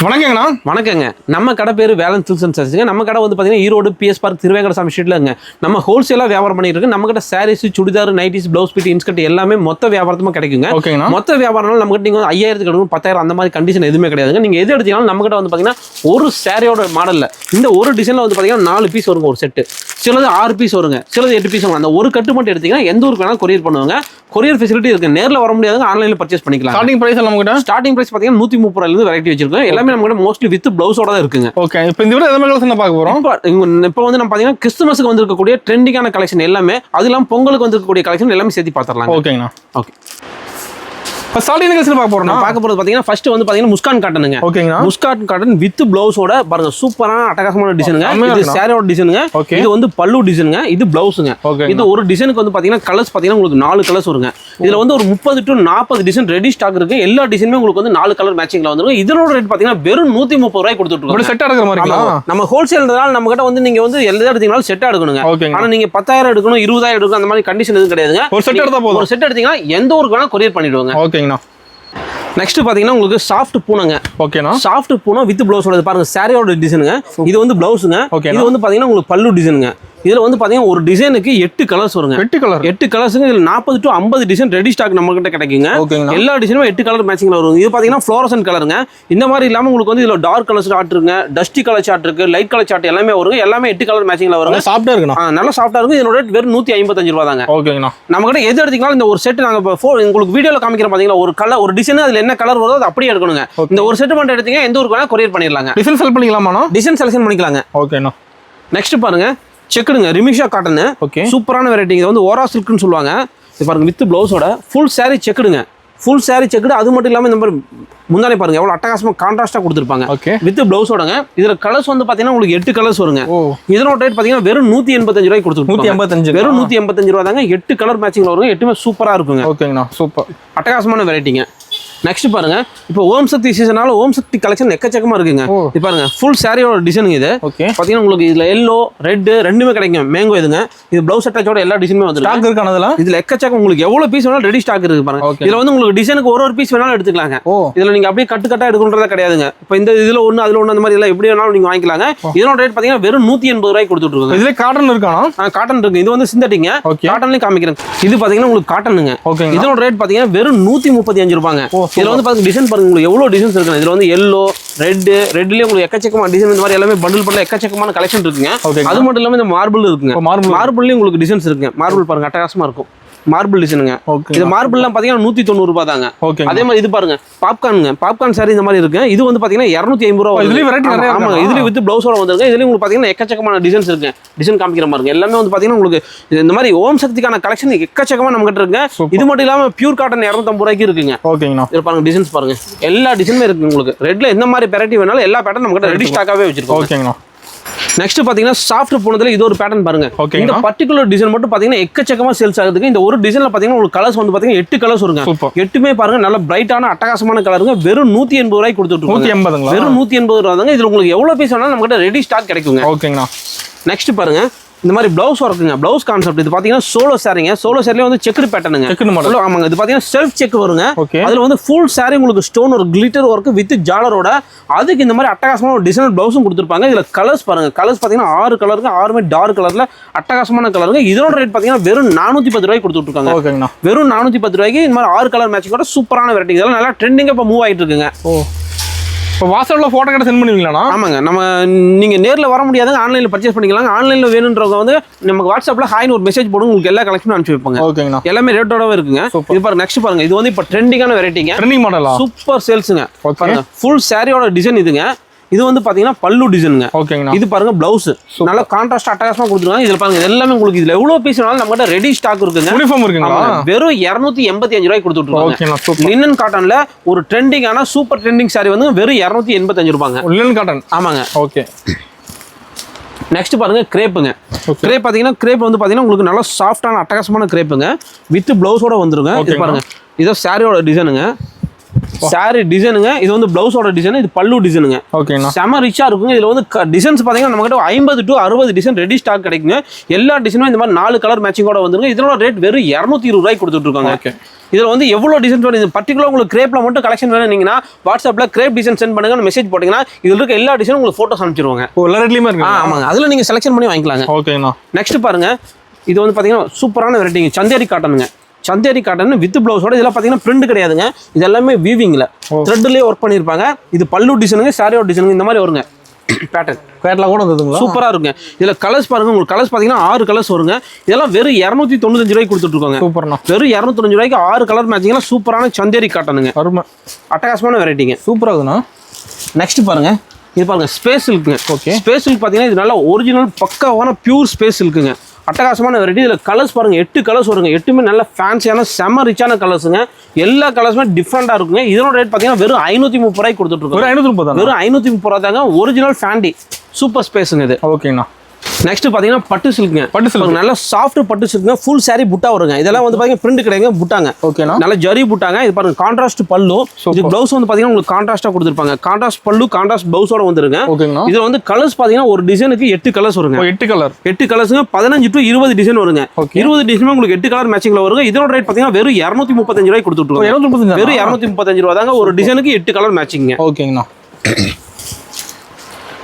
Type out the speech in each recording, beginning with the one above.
வணக்கங்கண்ணா. வணக்கங்க. நம்ம கடை பேர் வேலன் சில்க்ஸ் அண்ட் சாரீஸ்ங்க. நம்ம கடை வந்து பார்த்தீங்கன்னா ஈரோடு பிஎஸ் பார்க் திருவேங்கடசாமி ஸ்ட்ரீட்லங்க. நம்ம ஹோல்சேலாக வியாபாரம் பண்ணிட்டு இருக்கு. நம்ம கிட்ட sarees, churidar, nighties, blouse bit, inskirt எல்லாமே மொத்த வியாபாரத்துமா கிடைக்குங்க. ஓகேங்கண்ணா. மொத்த வியாபாரம் நம்ம கிட்ட நீங்க 5000 எடுக்கணும், 10000 அந்த மாதிரி கண்டிஷன் எதுவுமே கிடையாதுங்க. நீங்க எது எடுத்தீங்கனாலும் நம்ம கிட்ட வந்து பார்த்தீங்கன்னா ஒரு சாரியோட மாடல்ல இந்த ஒரு டிசைன்ல வந்து பார்த்தீங்கன்னா 4 பீஸ் வருங்க ஒரு செட்டு. சிலது 6 பீஸ் வருங்க, சிலது 8 பீஸ் வரும். அந்த ஒரு கட்டு மட்டும் எடுத்தீங்கன்னா எந்த ஊருக்கு வேணாலும் கொரியர் பண்ணுவாங்க. கொரியர் ஃபெசிலிட்டி இருக்கு. நேரில் வர முடியாதுங்க, ஆன்லைனில் பர்ச்சேஸ் பண்ணிக்கலாம். ஸ்டார்டிங் பிரைஸ் நம்ம கிட்ட ஸ்டார்டிங் பிரைஸ் பார்த்தீங்கன்னா 130 ரூபாயிலிருந்து வெரைட்டி வச்சிருக்கோம். எல்லாமே நம்ம கிட்ட மோஸ்ட்லி வித் பிளவுஸோட தான் இருக்குங்க. ஓகே, இப்போ இந்த வீடியோ எந்த மாதிரி கலெக்ஷன் பார்க்க போறோம்? இப்போ வந்து நம்ம பார்த்தீங்கன்னா கிறிஸ்துமஸ்க்கு வந்திருக்கக்கூடிய ட்ரெண்டிங்கான கலெக்ஷன் எல்லாமே, அது இல்லாமல் பொங்கலுக்கு வந்திருக்கக்கூடிய கலெக்ஷன் எல்லாமே சேர்த்து பார்த்துடலாம். ஓகேங்கண்ணா. ஓகே, இப்போ ஸ்டார்டிங் கலெக்ஷன் பார்க்க போறோம். பார்க்க போறது பார்த்தீங்கன்னா ஃபர்ஸ்ட் வந்து பார்த்தீங்கன்னா முஸ்கான் காட்டனுங்க. ஓகேங்கண்ணா. முஸ்கான் காட்டன் வித் பிளவுஸோட பாருங்க, சூப்பரான அட்டகாசமான டிசைனுங்க. இது சாரியோட டிசைனுங்க. இது வந்து பல்லு டிசைனுங்க, இது பிளவுஸுங்க. இது ஒரு டிசைனுக்கு வந்து பார்த்தீங்கன்னா கலர்ஸ் பார்த்தீங்கன்னா உங்களுக்கு 4 கலர்ஸ் வருங்க. இதுல வந்து ஒரு 30 to 40 டிசைன் ரெடி ஸ்டாக் இருக்கு. எல்லா டிசைனுமே உங்களுக்கு வந்து 4 கலர் மேட்சிங்ல வந்துரும். இதனோட ரேட் பார்த்தீங்கன்னா வெறும் 130 ரூபாய் கொடுத்துட்டு இருக்கோம். செட் எடுக்கிற மாதிரி நம்ம ஹோல்சேல்னால நம்ம கிட்ட வந்து நீங்க வந்து எல்லா எடுத்தீங்கனாலும் செட்டா எடுக்கணுங்க. ஆனா நீங்க 10000 எடுக்கணும், 20000 எடுக்கணும் அந்த மாதிரி கண்டிஷன் எதுவும் கிடையாதுங்க. ஒரு செட் எடுத்தா போதும். ஒரு செட் எடுத்தீங்கன்னா எந்த ஊருக்கு வேணா கொரியர் பண்ணிடுவாங்க. ஓகேங்கண்ணா. நெக்ஸ்ட் பாத்தீங்கன்னா உங்களுக்கு சாஃப்ட் பூனங்க. ஓகேண்ணா. சாஃப்ட் பூனம் வித் பிளவுஸோட பாருங்க, சாரியோட டிசைனுங்க. இது வந்து பிளவுஸுங்க. இது வந்து பாத்தீங்கன்னா உங்களுக்கு பல்லு டிசைனுங்க. இதுல வந்து பாத்தீங்கன்னா ஒரு டிசைனுக்கு 8 கலர்ஸ் வருங்க. 8 கலர்ஸ்ங்க. இதுல 40 to 50 டிசைன் ரெடி ஸ்டாக் நம்ம கிட்ட கிடைக்குங்க. எல்லா டிசைனும் 8 கலர் மேட்சிங்ல வரும். இது பாத்தீங்கன்னா ஃப்ளோரசன்ட் கலருங்க. இந்த மாதிரி இல்லாம உங்களுக்கு வந்து இதுல டார்க் கலர் சார்ட் இருக்குங்க, டஸ்டி கலர் சார்ட் இருக்கு, லைட் கலர் சார்ட் எல்லாமே வருங்க. எல்லாமே 8 கலர் மேட்சிங்ல வருங்க. சாஃப்ட்டா இருக்குண்ணா. நல்லா சாஃப்ட்டா இருக்கும். இதோட ரேட் வெறும் 155 ரூபாய் தாங்க. ஓகேங்கண்ணா. நம்ம கிட்ட எது எடுத்தீங்கனாலும் இந்த ஒரு செட் நாங்க உங்களுக்கு வீடியோல காமிக்கிறோம் பாத்தீங்களா, ஒரு கலர் ஒரு டிசைன் அதுல என்ன கலர் வருதோ அது அப்படியே எடுக்கணுங்க. இந்த ஒரு செட் மட்டும் எடுத்தீங்க எந்த ஊருக்கு வேணா கொரியர் பண்ணிடலாங்க. டிசைன் செலக்ட் பண்ணிக்கலாமா? டிசைன் செலக்ஷன் பண்ணிக்கலாங்க. ஓகேண்ணா. நெக்ஸ்ட் பாருங்க, செக்குடுங்க, ரிமிஷா காட்டன். சூப்பரான வெரைட்டி. இது வந்து ஓரா சில்க்னு சொல்லுவாங்க. இது பாருங்க வித் பிளவுஸோட ஃபுல் சாரி செக்குடுங்க. ஃபுல் சாரி செக்குடு. அது மட்டும் இல்லாமல் இந்த மாதிரி முந்தானே பாருங்க எவ்வளவு அட்டகாசமா கான்ட்ராஸ்டா கொடுத்துருப்பாங்க வித் பிளவுஸோடங்க. இதுல கலர்ஸ் வந்து பாத்தீங்கன்னா உங்களுக்கு 8 கலர்ஸ் வருங்க. இதனோட ரேட் பாத்தீங்கன்னா வெறும் 185 ரூபாய் கொடுத்துருக்கோம். 185 வெறும் 185 ரூபாய் தாங்க. 8 கலர் மேட்சிங்ல வருங்க. 8மே சூப்பரா இருக்குங்க. ஓகேங்கண்ணா. சூப்பர் அட்டகாசமான வெரைட்டிங்க. நெக்ஸ்ட் பாருங்க, இப்போ ஓம் சக்தி சீசனால ஓம் சக்தி கலெக்ஷன் எக்கச்சக்கமா இருக்குங்க. இது பாருங்க ஃபுல் சாரியோட டிசைன். இது பாத்தீங்கன்னா உங்களுக்கு இதுல எல்லோ ரெட் ரெண்டுமே கிடைக்கும். மேங்கோ இதுங்க. இது பிளவுஸ் அட்டாச்சோட எல்லா டிசைனுமே வந்து ஸ்டாக் இருக்கானதுல. இதுல எக்கச்சக்கம் உங்களுக்கு எவ்வளவு பீஸ் வேணாலும் ரெடி ஸ்டாக் இருக்கு பாருங்க. இதுல வந்து உங்களுக்கு டிசைனுக்கு ஒரு பீஸ் வேணாலும் எடுத்துக்கலாங்க. இதுல நீங்க அப்படியே கட்டு கட்டா எடுக்கணும்ன்றதா கிடையாதுங்க. இப்போ இந்த இதுல ஒண்ணு அதுல ஒண்ணு அந்த மாதிரி எல்லாம் எப்படி வேணாலும் நீங்க வாங்கிக்கலாங்க. இதனோட ரேட் பாத்தீங்கன்னா வெறும் 180 ரூபாய் கொடுத்துட்டு இருக்கோம். இதுல காட்டன் இருக்கானா? காட்டன் இருக்கு. இது வந்து சிந்தட்டிங்க. காட்டன்லயும் காமிக்கிறேன். இது பாத்தீங்கன்னா உங்களுக்கு காட்டனுங்க. இதனோட ரேட் பாத்தீங்கன்னா வெறும் 135 ரூபாங்க. இதுல வந்து பாத்தீங்கன்னா டிசைன் பாருங்க உங்களுக்கு எவ்வளவு டிசைன்ஸ் இருக்கு. இதுல வந்து எல்லோ ரெட்லயே உங்களுக்கு எக்கச்சக்கமான டிசைன் இந்த மாதிரி எல்லாமே பண்டில் பண்ணல எக்கச்சக்கமான கலெக்ஷன் இருக்குங்க. அது மட்டும் இல்லாம இந்த மார்பிள் இருக்குங்க. மார்பிள்லயும் உங்களுக்கு டிசைன்ஸ் இருக்குங்க. மார்பிள் பாருங்க அட்டகாசமா இருக்கும். மார்பிள் டிசைனுங்க. இது மார்பிள்லாம் பாத்தீங்கன்னா 190 ரூபாய் தாங்க. அதே மாதிரி இது பாருங்க பாப்கார்னுங்க. பாப்கார்ன் சாரி இந்த மாதிரி இருக்கு. இது வந்து பாத்தீங்கன்னா 250 ரூபாய். இதுலயும் வெரைட்டி நிறைய. ஆமாங்க, இதுலயும் வித் பிளவுஸோட வந்திருக்கு. இதுலயும் உங்களுக்கு பாத்தீங்கன்னா எக்கச்சக்கமான டிசைன்ஸ் இருக்கு. டிசைன் காமிக்கிற மாதிரி எல்லாமே வந்து பாத்தீங்கன்னா உங்களுக்கு இந்த மாதிரி ஓம் சக்திக்கான கலெக்ஷன் எக்கச்சக்கமா நம்ம கிட்ட இருக்கு. இது மட்டும் இல்லாம பியூர் காட்டன் 250 ரூபாய்க்கு இருக்குங்க. ஓகேங்கண்ணா. இது பாருங்க டிசைன்ஸ் பாருங்க, எல்லா டிசைனுமே இருக்கு உங்களுக்கு. ரெட்ல எந்த மாதிரி வெரைட்டி வேணாலும் எல்லா பேட்டர்ன் நம்ம கிட்ட ரெடி ஸ்டாக்காவே வச்சிருக்கோம். ஓகேங்கண்ணா. நெக்ஸ்ட் பாத்தீங்கன்னா சாஃப்ட் போனதுல இது ஒரு பேட்டர்ன் பாருங்க. இந்த பர்టిక్యులர் டிசைன் மட்டும் பாத்தீங்கன்னா எக்கச்சக்கமா சேல்ஸ் ஆகுதுங்க. இந்த ஒரு டிசைன்ல பாத்தீங்கன்னா உங்களுக்கு கலர்ஸ் வந்து பாத்தீங்கன்னா 8 கலர்ஸ் வருங்க. 8மே பாருங்க நல்ல பிரைட்டான அட்டகாசமான கலருங்க. வெறும் 180 ரூபாய் கொடுத்துட்டு இருக்கோம். 180. வெறும் 180 ரூபாய் தாங்க. இதுல உங்களுக்கு எவ்வளவு பீஸ் வேணாலும் நம்ம கிட்ட ரெடி ஸ்டாக் கிடைக்குங்க. ஓகேங்கண்ணா. நெக்ஸ்ட் பாருங்க, இந்த மாதிரி பிளவுஸ் ஒர்க்குங்க. Blouse concept. இது பாத்தீங்கன்னா சோலோ சாரிங்க. சோலோ சாரில வந்து செக்குடு பேட்டர்னுங்க. Checked model. ஆமாங்க. இது பாத்தீங்கன்னா செல்ஃப் செக் வருங்க. அதுல வந்து ஃபுல் சாரி உங்களுக்கு ஸ்டோன் ஒரு கிளிட்டர் ஒர்க் வித் ஜாலரோட அதுக்கு இந்த மாதிரி அட்டகாசமான ஒரு டிசைனர் பிளவுஸும் கொடுத்துருப்பாங்க. இதுல கலர்ஸ் பாருங்க. கலர்ஸ் பாத்தீங்கன்னா 6 கலருங்க. 6மே டார்க் கலர்ல அட்டகாசமான கலருங்க. இதோட ரேட் பாத்தீங்கன்னா வெறும் 410 ரூபாய் கொடுத்துட்டு இருக்காங்க. ஓகேங்கண்ணா. வெறும் 410 ரூபாய்க்கு இந்த மாதிரி 6 கலர் மேட்சிங்கோட சூப்பரான வெரைட்டி. இதெல்லாம் நல்லா ட்ரெண்டிங்கா இப்ப மூவ் ஆயிட்டு இருக்குங்க. இப்போ வாட்ஸ்அப்ல போட்டோ கிட்ட சென்ட் பண்ணுவீங்களா? ஆமாங்க. நம்ம நீங்க நேரில் வர முடியாதுங்க, ஆன்லைன்ல பர்ச்சேஸ் பண்ணிக்கலாம். ஆன்லைன்ல வேணுன்றவங்க வந்து நமக்கு வாட்ஸ்அப்ல ஹாய்னு ஒரு மெசேஜ் போடுங்க, உங்களுக்கு எல்லா கலெக்ஷனும் அனுப்பிச்சு வைப்பாங்க. ஓகேங்கண்ணா. எல்லாமே ரேட்டோடவே இருக்குங்க. இது பாருங்க நெக்ஸ்ட் பாருங்க, இது வந்து இப்போ ட்ரெண்டிங்கான வெரைட்டிங்க. ட்ரெண்டிங் மாடலா? சூப்பர் சேல்ஸுங்க. பாருங்க ஃபுல் சாரியோட டிசைன் இதுங்க. இது வந்து பாத்தீங்கன்னா பல்லு டிசைனுங்க. ஓகேங்கண்ணா. இது பாருங்க பிளவுஸ் நல்லா கான்ட்ராஸ்ட் அட்டகாசமா கொடுத்துருக்காங்க. இதுல பாருங்க எல்லாமே உங்களுக்கு இதுல எவ்வளவு பீஸ் வேணாலும் நம்ம கிட்ட ரெடி ஸ்டாக் இருக்குங்க. யூனிஃபார்ம் இருக்குங்களா? வெறும் 285 ரூபாய் கொடுத்துட்டு இருக்காங்க. லினன் காட்டன்ல ஒரு ட்ரெண்டிங்கான சூப்பர் ட்ரெண்டிங் சாரி வந்து வெறும் 285 ரூபாங்க. Linen cotton. ஆமாங்க. ஓகே. நெக்ஸ்ட் பாருங்க கிரேப்புங்க. கிரேப் பாத்தீங்கன்னா கிரேப் வந்து பாத்தீங்கன்னா உங்களுக்கு நல்லா சாஃப்டான அட்டகாசமான கிரேப்புங்க வித் பிளவுஸோட வந்துருங்க. இது பாருங்க இதோ சாரியோட டிசைனுங்க. சாரி டிசைனுங்க. இது வந்து பிளவுஸோட டிசைன், இது பல்லு டிசைனுங்க. ஓகேண்ணா. செம ரிச்சா இருக்குங்க. இதுல வந்து டிசைன்ஸ் பாத்தீங்கன்னா நம்ம கிட்ட 50 to 60 டிசைன் ரெடி ஸ்டாக் கிடைக்குங்க. எல்லா டிசைனும் இந்த மாதிரி 4 கலர் மேட்சிங்கோட வந்துருங்க. இதனோட ரேட் வெறும் 220 ரூபாய்க்கு கொடுத்துட்டு இருக்காங்க. ஓகே. இதுல வந்து எவ்வளவு டிசைன் வேணும், இது பர்టిక్యులர் உங்களுக்கு கிரேப்ல மட்டும் கலெக்ஷன் வேணும்னீங்கன்னா வாட்ஸ்அப்ல கிரேப் டிசைன் சென்ட் பண்ணுங்க, மெசேஜ் போட்டீங்கன்னா இதுல இருக்க எல்லா டிசைனும் உங்களுக்கு போட்டோஸ் அனுப்பிச்சிருவாங்க. எல்லா ரேட்லயுமே இருக்கு. ஆமாங்க, அதுல நீங்க செலக்ஷன் பண்ணி வாங்கிக்கலாங்க. ஓகேண்ணா. நெக்ஸ்ட் பாருங்க, இது வந்து பாத்தீங்கன்னா சூப்பரான வெரைட்டிங்க, சந்தேரி காட்டனுங்க. சந்தேரி காட்டன் வித் பிளவுஸோட. இதெல்லாம் பாத்தீங்கன்னா பிரிண்ட் கிடையாதுங்க, இது எல்லாமே வீவிங்ல த்ரெட்லயே ஒர்க் பண்ணிருப்பாங்க. இது பல்லு டிசைனுங்க, சாரியோட டிசைனுங்க, இந்த மாதிரி வருங்க பேட்டர்ன். பேட்ல கூட வந்துதுங்களா? சூப்பரா இருக்குங்க. இதுல கலர்ஸ் பாருங்க, உங்களுக்கு கலர்ஸ் பாத்தீங்கன்னா 6 கலர்ஸ் வருங்க. இதெல்லாம் வெறும் 295 ரூபாய்க்கு கொடுத்துட்டு இருக்காங்க. சூப்பர்ண்ணா. வெறும் 295 ரூபாய்க்கு 6 கலர் மேட்சிங்லாம் சூப்பரான சந்தேரி காட்டனுங்க. அருமை. அட்டகாசமான வெரைட்டிங்க. சூப்பரா இருக்குண்ணா. நெக்ஸ்ட் பாருங்க, இது பாருங்க ஸ்பேஸ் சில்க்குங்க. ஓகே. ஸ்பேஸ் சில்க் பாத்தீங்கன்னா இது நல்ல ஒரிஜினல் பக்காவான பியூர் ஸ்பேஸ் சில்க்குங்க. அட்டகாசமான வெரைட்டி. இதுல கலர்ஸ் பாருங்க 8 கலர்ஸ் வருங்க. 8மே நல்ல ஃபேன்சியான செம ரிச்சான கலர்ஸுங்க. எல்லா கலர்ஸுமே டிஃப்ரெண்டா இருக்குங்க. இதனோட ரேட் பாத்தீங்கன்னா வெறும் 530 ரூபாய்க்கு கொடுத்துட்டு இருக்கோம். வெறும் 530 வெறும் 530 ரூபாய் தாங்க. ஒரிஜினல் ஃபேண்டி சூப்பர் ஸ்பேஸுங்க இது. ஓகேண்ணா. நெக்ஸ்ட் பாத்தீங்கன்னா பட்டு சில்க்குங்க. பட்டு சில்க் நல்ல சாஃப்ட் பட்டு சில்க்குங்க. ஃபுல் சாரி புட்டா வருங்க. இதெல்லாம் வந்து பாத்தீங்கன்னா பிரிண்ட் கிடையாது, புட்டாங்க. ஓகேண்ணா. நல்ல ஜரி புட்டாங்க. இது பாருங்க கான்ட்ராஸ்ட் பல்லு. இது ப்ளவுஸ் வந்து பாத்தீங்கன்னா உங்களுக்கு கான்ட்ராஸ்டா கொடுத்துருப்பாங்க. கான்ட்ராஸ்ட் பல்லு கான்ட்ராஸ்ட் ப்ளவுஸோட வந்துருங்க. ஓகேண்ணா. இதுல வந்து கலர்ஸ் பாத்தீங்கன்னா ஒரு டிசைனுக்கு 8 கலர்ஸ் வருங்க. 8 கலர். 8 கலர்ஸ்ங்க. 15 to 20 டிசைன் வருங்க. 20 டிசைன் உங்களுக்கு 8 கலர் மேட்சிங்ல வருங்க. இதோட ரேட் பாத்தீங்கன்னா வெறும் 235 ரூபாய்க்கு கொடுத்துட்டு இருக்கோம். 235. வெறும் 235 ரூபாய் தாங்க. ஒரு டிசைனுக்கு 8 கலர் மேட்சிங்க. ஓகேங்கண்ணா.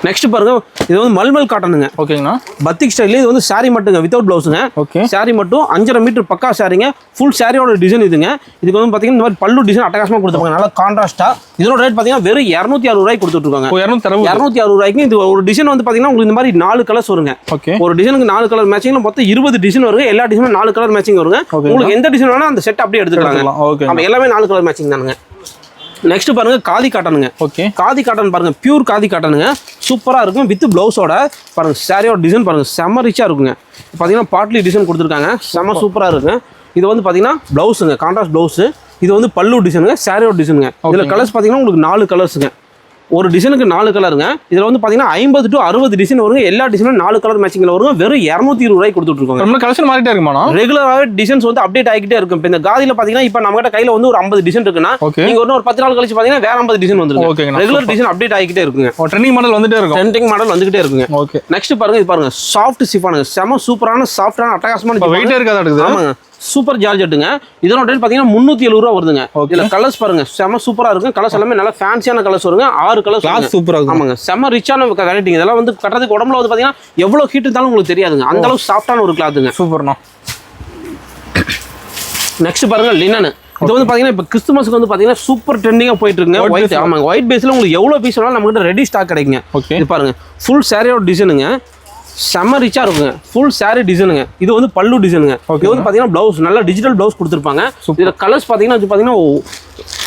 நெக்ஸ்ட் பாருங்க, இது வந்து மல்மல் காட்டனுங்க. ஓகேங்கண்ணா. பத்திக் ஸ்டைல்ல. இது வந்து சாரி மட்டுங்க, வித்தவுட் பிளவுஸுங்க. ஓகே. சாரி மட்டும் 5.5 மீட்டர் பக்கா சாரிங்க. ஃபுல் சாரியோட டிசைன் இதுங்க. இதுக்கு வந்து பாத்தீங்கன்னா இந்த மாதிரி பல்லு டிசைன் அட்டகாசமா கொடுத்துருப்பாங்க, நல்லா கான்ட்ராஸ்டா. இதோட ரேட் பாத்தீங்கன்னா வெறும் 260 ரூபாய்க்கு கொடுத்துட்டு இருக்காங்க. 260 ரூபாய்க்கு. இது ஒரு டிசைன் வந்து பாத்தீங்கன்னா உங்களுக்கு இந்த மாதிரி 4 கலர்ஸ் வருங்க. ஓகே. ஒரு டிசைனுக்கு 4 கலர் மேட்சிங்ல மொத்தம் 20 டிசைன் வருங்க. எல்லா டிசைனும் 4 கலர் மேட்சிங் வருங்க. உங்களுக்கு எந்த டிசைன் வேணா அந்த செட் அப்படியே எடுத்துக்கலாம். ஆமா, எல்லாமே 4 கலர் மேட்சிங் தானுங்க. நெக்ஸ்ட் பாருங்க காதி காட்டனுங்க. ஓகே. காதி காட்டன் பாருங்க, பியூர் காதி காட்டனுங்க. சூப்பரா இருக்கும் வித் பிளவுஸோட. பாருங்க சாரியோட டிசைன் பாருங்க செம ரிச்சா இருக்குங்க. பாத்தீங்கன்னா பாட்லி டிசைன் கொடுத்துருக்காங்க, செம சூப்பரா இருக்கு. இது வந்து பாத்தீங்கன்னா பிளவுஸுங்க, கான்ட்ராஸ்ட் பிளவுஸ். இது வந்து பல்லு டிசைனுங்க, சாரியோட டிசைனுங்க. இதுல கலர்ஸ் பாத்தீங்கன்னா உங்களுக்கு 4 கலர்ஸுங்க. ஒரு டிசைனுக்கு 4 கலருங்க. இதுல வந்து பாத்தீங்கன்னா 50 to 60 டிசைன் வருங்க. எல்லா டிசைனும் 4 கலர் மேட்சிங்ல வருங்க. வெறும் 220 ரூபாய்க்கு கொடுத்துட்டு இருக்காங்க. நம்ம கலெக்ஷன் மாறிட்டே இருக்குமாண்ணா? ரெகுலராகவே டிசைன்ஸ் வந்து அப்டேட் ஆகிட்டே இருக்கும். இப்போ இந்த காதில பாத்தீங்கன்னா இப்போ நம்ம கிட்ட கையில வந்து ஒரு 50 டிசைன் இருக்குன்னா, நீங்க ஒரு 10 நாள் கழிச்சு பாத்தீங்கன்னா வேற 50 டிசைன் வந்துருங்க. ரெகுலர் டிசைன் அப்டேட் ஆகிட்டே இருக்குங்க. ட்ரெண்டிங் மாடல் வந்துட்டே இருக்கும். ட்ரெண்டிங் மாடல் வந்துகிட்டே இருக்குங்க. ஓகே. நெக்ஸ்ட் பாருங்க, இது பாருங்க சாஃப்ட் சிஃபானுங்க. செம சூப்பரான சாஃப்டான அட்டகாசமான வெயிட்டே இருக்காது இருக்குது. ஆமாங்க, சூப்பர் ஜார்ஜெட்டுங்க. இதனோட ரேட் பாத்தீங்கன்னா 370 ரூபா வருதுங்க. இதுல கலர்ஸ் பாருங்க செம சூப்பரா இருக்கும். கலர்ஸ் எல்லாமே நல்ல ஃபேன்சியான கலர்ஸ் வருங்க. 6 கலர்ஸ் சூப்பரா இருக்கும். ஆமாங்க, செம ரிச்சான வெரைட்டிங்க. இதெல்லாம் வந்து கட்டுறதுக்கு உடம்புல வந்து பாத்தீங்கன்னா எவ்வளவு ஹீட் இருந்தாலும் உங்களுக்கு தெரியாதுங்க. அந்த அளவுக்கு சாஃப்டான ஒரு கிளாத்துங்க. சூப்பர்ண்ணா. நெக்ஸ்ட் பாருங்க லினன். இது வந்து பாத்தீங்கன்னா இப்போ கிறிஸ்துமஸ்க்கு வந்து பாத்தீங்கன்னா சூப்பர் ட்ரெண்டிங்கா போயிட்டு இருக்குங்க. ஒயிட். ஆமாங்க, ஒயிட் பேஸ்ல உங்களுக்கு எவ்வளவு பீஸ் வேணாலும் நம்ம கிட்ட ரெடி ஸ்டாக் கிடைக்குங்க. இது பாருங்க ஃபுல் சாரியோட டிசைனுங்க. செம்ம ரிச்சா இருக்குங்க. ஃபுல் சாரி டிசைனுங்க. இது வந்து பல்லு டிசைனுங்க. இது வந்து பாத்தீங்கன்னா பிளவுஸ் நல்ல டிஜிட்டல் பிளவுஸ் கொடுத்துருப்பாங்க. இதுல கலர்ஸ் பாத்தீங்கன்னா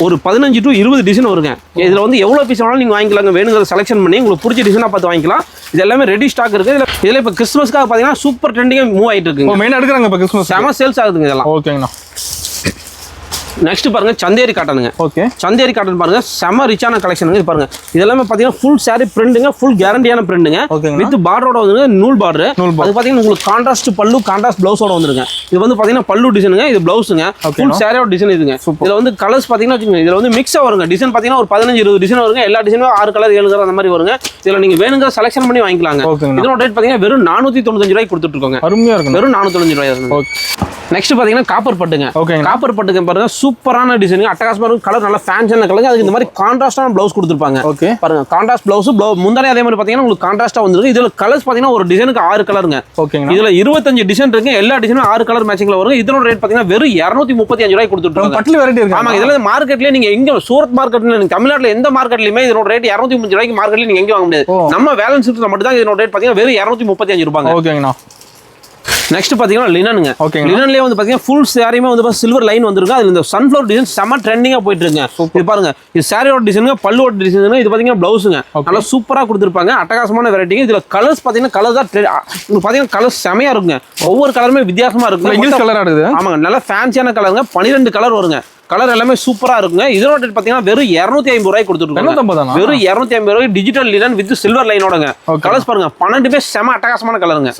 ஒரு 15 to 20 டிசைன் வருங்க. இதுல வந்து எவ்வளவு பீஸ் வேணாலும் நீங்க வாங்கிக்கலாங்க. வேணுங்கிற செலக்ஷன் பண்ணி உங்களுக்கு பிடிச்ச டிசைனா பார்த்து வாங்கிக்கலாம். இது எல்லாமே ரெடி ஸ்டாக் இருக்கு. இதுல இப்போ கிறிஸ்துமஸ்க்காக பாத்தீங்கன்னா சூப்பர் ட்ரெண்டிங்கா மூவ் ஆயிட்டு இருக்குங்க. மெயினா எடுக்கறாங்க இப்போ கிறிஸ்துமஸ். செம சேல்ஸ் ஆகுதுங்க இதெல்லாம். ஓகேங்கண்ணா. நெக்ஸ்ட் பாருங்க சந்தேரி காட்டனுங்க. ஓகே. சந்தேரி காட்டன் பாருங்க செம ரிச்சான கலெக்ஷனுங்க. இது பாருங்க இதெல்லாம் பாத்தீங்கன்னா ஃபுல் சாரி பிரிண்டுங்க, ஃபுல் கேரண்டியான பிரிண்டுங்க. வித் பார்டரோட வந்துருங்க, நூல் பார்டர். அது பாத்தீங்கன்னா உங்களுக்கு கான்ட்ராஸ்ட் பல்லு, கான்ட்ராஸ்ட் பிளவுஸோட வந்துருங்க. இது வந்து பாத்தீங்கன்னா பல்லு டிசைனுங்க, இது பிளவுஸுங்க. ஃபுல் சாரியோட டிசைன் இதுங்க. இதுல வந்து கலர்ஸ் பாத்தீங்கன்னா வச்சுக்கோங்க, இதுல வந்து மிக்ஸா வருங்க. டிசைன் பாத்தீங்கன்னா ஒரு 15-20 டிசைன் வருங்க. எல்லா டிசைனும் 6 கலர் 7 கலர் அந்த மாதிரி வருங்க. இதுல நீங்க வேணுங்கிற செலக்ஷன் பண்ணி வாங்கிக்கலாங்க. இதோட ரேட் பாத்தீங்கன்னா வெறும் 495 ரூபாய்க்கு கொடுத்துட்டு இருக்காங்க. அருமையா இருக்கு. வெறும் 495 ரூபாய். நெக்ஸ்ட் பாத்தீங்கன்னா காப்பர் பட்டுங்க. காப்பர் பட்டுக்கு பாருங்க சூப்பரான டிசைன், அட்டகாசமா இருக்கும். கலர் நல்லா ஃபேன்சியான கலர். அதுக்கு இந்த மாதிரி கான்ட்ராஸ்டான பிளவுஸ் கொடுத்துருப்பாங்க. பாருங்க கான்ட்ராஸ்ட் பிளவுஸ். முந்தானே அதே மாதிரி பாத்தீங்கன்னா உங்களுக்கு கான்ட்ராஸ்டா வந்துருக்கு. இதுல கலர்ஸ் பாத்தீங்கன்னா ஒரு டிசைனுக்கு 6 கலருங்க. இதுல 25 டிசைன் இருக்கு. எல்லா டிசைனும் 6 கலர் மேட்சிங்ல வரும். இதோட ரேட் பாத்தீங்கன்னா வெறும் 235 ரூபாய்க்கு கொடுத்துட்டு இருக்காங்க. பட்டுல வெரைட்டி இருக்கு. ஆமா, இதுல மார்க்கெட்லயே நீங்க எங்க சூரத் மார்க்கெட்ல, நீங்க தமிழ்நாட்டுல எந்த மார்க்கெட்லயுமே இதோட ரேட் 235 ரூபாய்க்கு மார்க்கெட்ல நீங்க எங்க வாங்க முடியாது. நம்ம வேலன்ஸ் இருக்கிற மட்டும் தான் இதோட ரேட் பாத்தீங்கன்னா வெறும் 235 ரூபாய். ஓகேங்கண்ணா. நெக்ஸ்ட் பாத்தீங்கன்னா லினனுங்க. லினன்லயே வந்து பாத்தீங்கன்னா ஃபுல் சாரியுமே வந்து சில்வர் லைன் வந்திருக்கு. அதுல இந்த சன்ஃப்ளவர் டிசைன் செம ட்ரெண்டிங்கா போயிட்டு இருக்குங்க. இது பாருங்க, இது சாரியோட டிசைனுங்க, பல்லுவோட டிசைனுங்க. இது பாத்தீங்கன்னா பிளவுஸுங்க. நல்லா சூப்பரா கொடுத்துருப்பாங்க. அட்டகாசமான வெரைட்டிங்க. இதுல கலர்ஸ் பாத்தீங்கன்னா கலர் தான் பாத்தீங்கன்னா கலர் செமையா இருக்குங்க. ஒவ்வொரு கலருமே வித்தியாசமா இருக்குங்க. இங்கிலீஷ் கலரா இருக்குது. ஆமாங்க, நல்லா ஃபேன்சியான கலருங்க. 12 கலர் வருங்க. கலர் எல்லாமே சூப்பரா இருக்குங்க. இதோட ரேட் பாத்தீங்கன்னா வெறும் 250 ரூபாய்க்கு கொடுத்துருக்காங்க. வெறும் 250 ரூபாய்க்கு டிஜிட்டல் லினன் வித் சில்வர் லைனோடங்க. கலர்ஸ் பாருங்க 12 பேர் செம அட்டகாசமான கலருங்க.